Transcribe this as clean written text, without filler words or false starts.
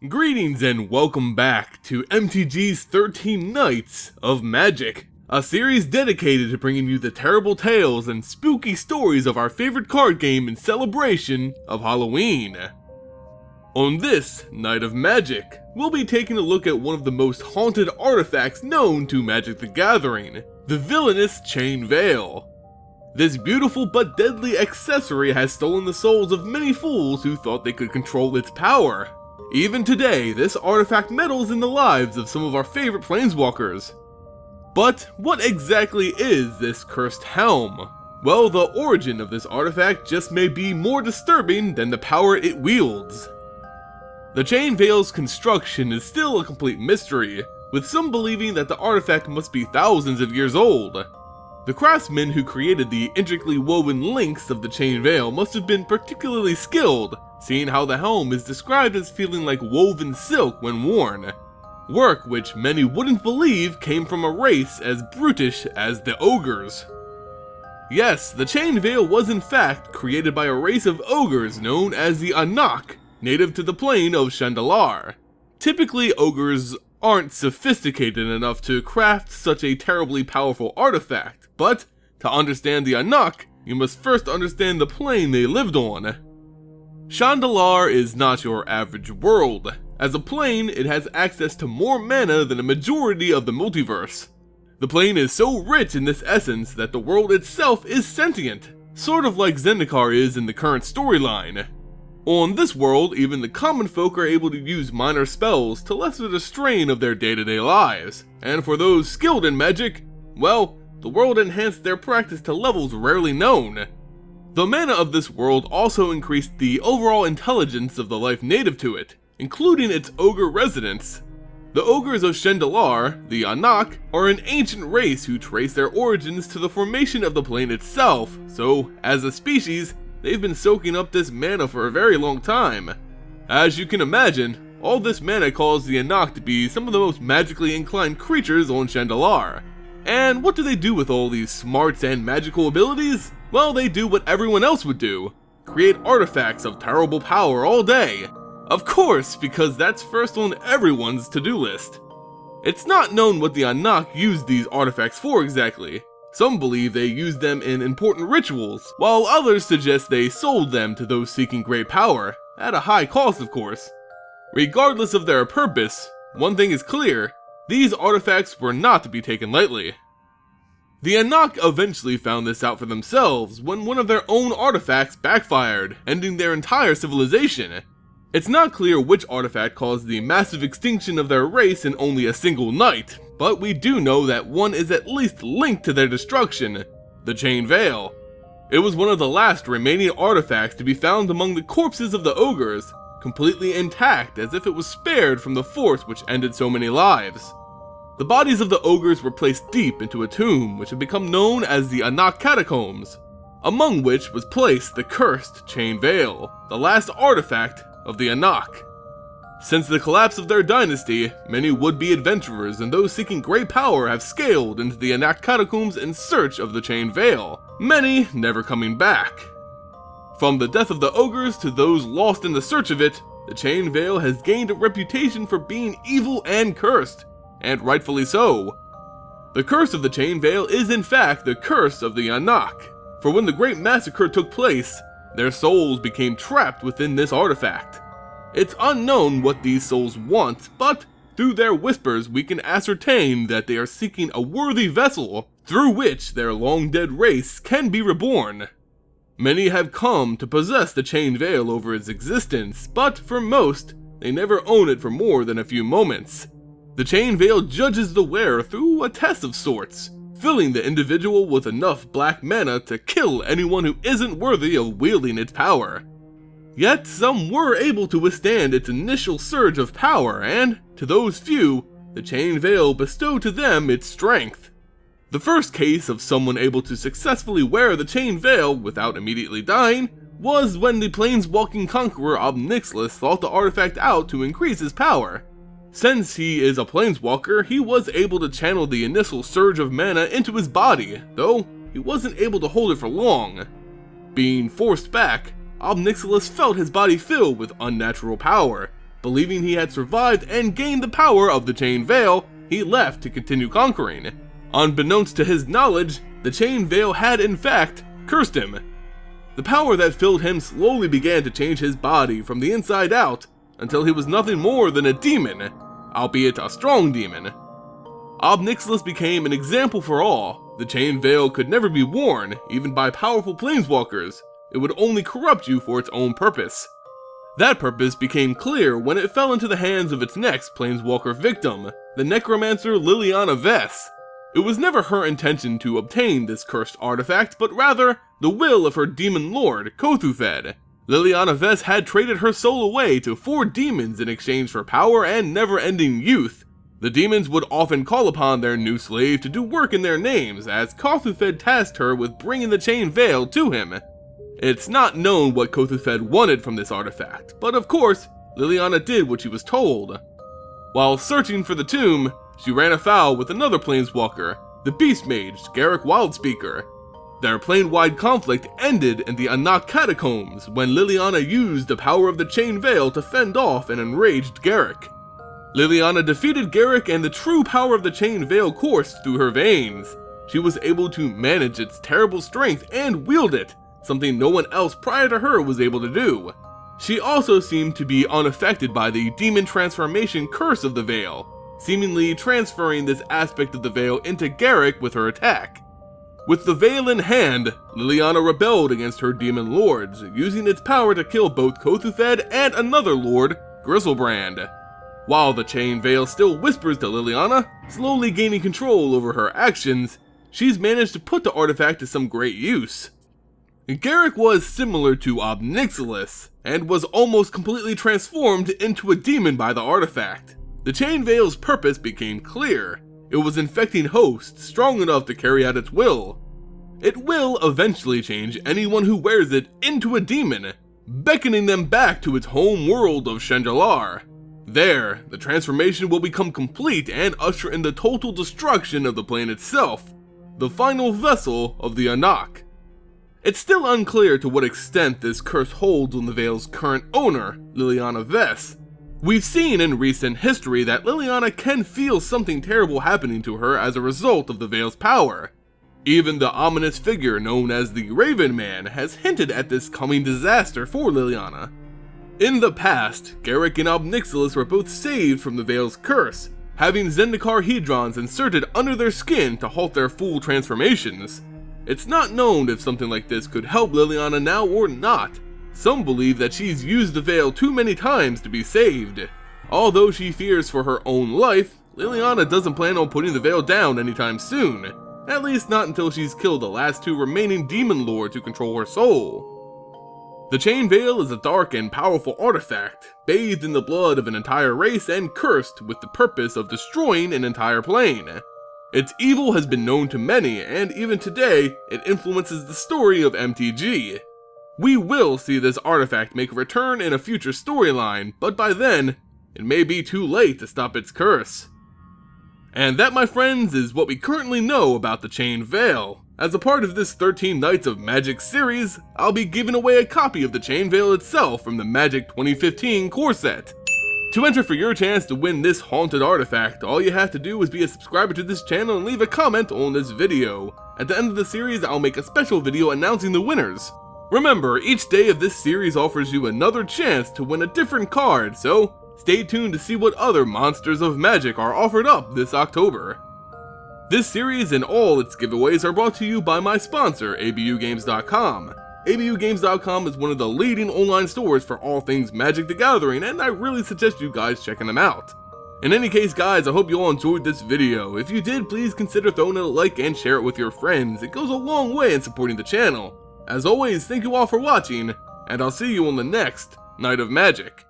Greetings and welcome back to MTG's 13 Nights of Magic, a series dedicated to bringing you the terrible tales and spooky stories of our favorite card game in celebration of Halloween. On this Night of Magic, we'll be taking a look at one of the most haunted artifacts known to Magic the Gathering, the villainous Chain Veil. This beautiful but deadly accessory has stolen the souls of many fools who thought they could control its power. Even today, this artifact meddles in the lives of some of our favorite planeswalkers. But what exactly is this cursed helm? Well, the origin of this artifact just may be more disturbing than the power it wields. The Chain Veil's construction is still a complete mystery, with some believing that the artifact must be thousands of years old. The craftsmen who created the intricately woven links of the Chain Veil must have been particularly skilled, seeing how the helm is described as feeling like woven silk when worn. Work which many wouldn't believe came from a race as brutish as the ogres. Yes, the Chain Veil was in fact created by a race of ogres known as the Anoch, native to the plane of Chandalar. Typically, ogres aren't sophisticated enough to craft such a terribly powerful artifact, but to understand the Anoch, you must first understand the plane they lived on. Chandalar is not your average world. As a plane, it has access to more mana than a majority of the multiverse. The plane is so rich in this essence that the world itself is sentient, sort of like Zendikar is in the current storyline. On this world, even the common folk are able to use minor spells to lessen the strain of their day-to-day lives, and for those skilled in magic, well, the world enhanced their practice to levels rarely known. The mana of this world also increased the overall intelligence of the life native to it, including its ogre residents. The ogres of Chandalar, the Anoch, are an ancient race who trace their origins to the formation of the plane itself, so, as a species, they've been soaking up this mana for a very long time. As you can imagine, all this mana caused the Anoch to be some of the most magically inclined creatures on Chandalar. And what do they do with all these smarts and magical abilities? Well, they do what everyone else would do. Create artifacts of terrible power all day. Of course, because that's first on everyone's to-do list. It's not known what the Anoch used these artifacts for exactly. Some believe they used them in important rituals, while others suggest they sold them to those seeking great power, at a high cost of course. Regardless of their purpose, one thing is clear, these artifacts were not to be taken lightly. The Anoch eventually found this out for themselves when one of their own artifacts backfired, ending their entire civilization. It's not clear which artifact caused the massive extinction of their race in only a single night, but we do know that one is at least linked to their destruction, the Chain Veil. It was one of the last remaining artifacts to be found among the corpses of the ogres, completely intact as if it was spared from the force which ended so many lives. The bodies of the ogres were placed deep into a tomb which had become known as the Anoch catacombs, among which was placed the cursed Chain Veil, the last artifact of the Anoch. Since the collapse of their dynasty, many would-be adventurers and those seeking great power have scaled into the Anoch catacombs in search of the Chain Veil, many never coming back. From the death of the ogres to those lost in the search of it, the Chain Veil has gained a reputation for being evil and cursed, and rightfully so. The curse of the Chain Veil is in fact the curse of the Anoch, for when the Great Massacre took place, their souls became trapped within this artifact. It's unknown what these souls want, but through their whispers we can ascertain that they are seeking a worthy vessel through which their long-dead race can be reborn. Many have come to possess the Chain Veil over its existence, but for most, they never own it for more than a few moments. The Chain Veil judges the wearer through a test of sorts, filling the individual with enough black mana to kill anyone who isn't worthy of wielding its power. Yet some were able to withstand its initial surge of power, and, to those few, the Chain Veil bestowed to them its strength. The first case of someone able to successfully wear the Chain Veil without immediately dying was when the planeswalking conqueror Ob Nixilis thought the artifact out to increase his power. Since he is a planeswalker, he was able to channel the initial surge of mana into his body, though he wasn't able to hold it for long. Being forced back, Ob Nixilis felt his body fill with unnatural power, believing he had survived and gained the power of the Chain Veil, he left to continue conquering. Unbeknownst to his knowledge, the Chain Veil had in fact cursed him. The power that filled him slowly began to change his body from the inside out, until he was nothing more than a demon, albeit a strong demon. Ob Nixilis became an example for all. The Chain Veil could never be worn, even by powerful planeswalkers. It would only corrupt you for its own purpose. That purpose became clear when it fell into the hands of its next planeswalker victim, the necromancer Liliana Vess. It was never her intention to obtain this cursed artifact, but rather the will of her demon lord, Kothufed. Liliana Vess had traded her soul away to 4 demons in exchange for power and never-ending youth. The demons would often call upon their new slave to do work in their names, as Kothufed tasked her with bringing the Chain Veil to him. It's not known what Kothufed wanted from this artifact, but of course, Liliana did what she was told. While searching for the tomb, she ran afoul with another planeswalker, the Beast Mage, Garruk Wildspeaker. Their plane-wide conflict ended in the Anoch catacombs when Liliana used the power of the Chain Veil to fend off an enraged Garruk. Liliana defeated Garruk and the true power of the Chain Veil coursed through her veins. She was able to manage its terrible strength and wield it, something no one else prior to her was able to do. She also seemed to be unaffected by the demon transformation curse of the Veil, seemingly transferring this aspect of the Veil into Garruk with her attack. With the Veil in hand, Liliana rebelled against her demon lords, using its power to kill both Kothufed and another lord, Griselbrand. While the Chain Veil still whispers to Liliana, slowly gaining control over her actions, she's managed to put the artifact to some great use. Garruk was similar to Ob Nixilis, and was almost completely transformed into a demon by the artifact. The Chain Veil's purpose became clear. It was infecting hosts strong enough to carry out its will. It will eventually change anyone who wears it into a demon, beckoning them back to its home world of Chandalar. There, the transformation will become complete and usher in the total destruction of the plane itself, the final vessel of the Anoch. It's still unclear to what extent this curse holds on the Veil's current owner, Liliana Vess. We've seen in recent history that Liliana can feel something terrible happening to her as a result of the Veil's power. Even the ominous figure known as the Raven Man has hinted at this coming disaster for Liliana. In the past, Garruk and Ob Nixilis were both saved from the Veil's curse, having Zendikar Hedrons inserted under their skin to halt their full transformations. It's not known if something like this could help Liliana now or not. Some believe that she's used the Veil too many times to be saved. Although she fears for her own life, Liliana doesn't plan on putting the Veil down anytime soon. At least not until she's killed the last 2 remaining demon lords who control her soul. The Chain Veil is a dark and powerful artifact, bathed in the blood of an entire race and cursed with the purpose of destroying an entire plane. Its evil has been known to many, and even today, it influences the story of MTG. We will see this artifact make a return in a future storyline, but by then, it may be too late to stop its curse. And that, my friends, is what we currently know about the Chain Veil. As a part of this 13 Nights of Magic series, I'll be giving away a copy of the Chain Veil itself from the Magic 2015 core set. To enter for your chance to win this haunted artifact, all you have to do is be a subscriber to this channel and leave a comment on this video. At the end of the series, I'll make a special video announcing the winners. Remember, each day of this series offers you another chance to win a different card, so stay tuned to see what other monsters of magic are offered up this October. This series and all its giveaways are brought to you by my sponsor, abugames.com. abugames.com is one of the leading online stores for all things Magic the Gathering, and I really suggest you guys checking them out. In any case guys, I hope you all enjoyed this video. If you did, please consider throwing it a like and share it with your friends. It goes a long way in supporting the channel. As always, thank you all for watching, and I'll see you on the next Night of Magic.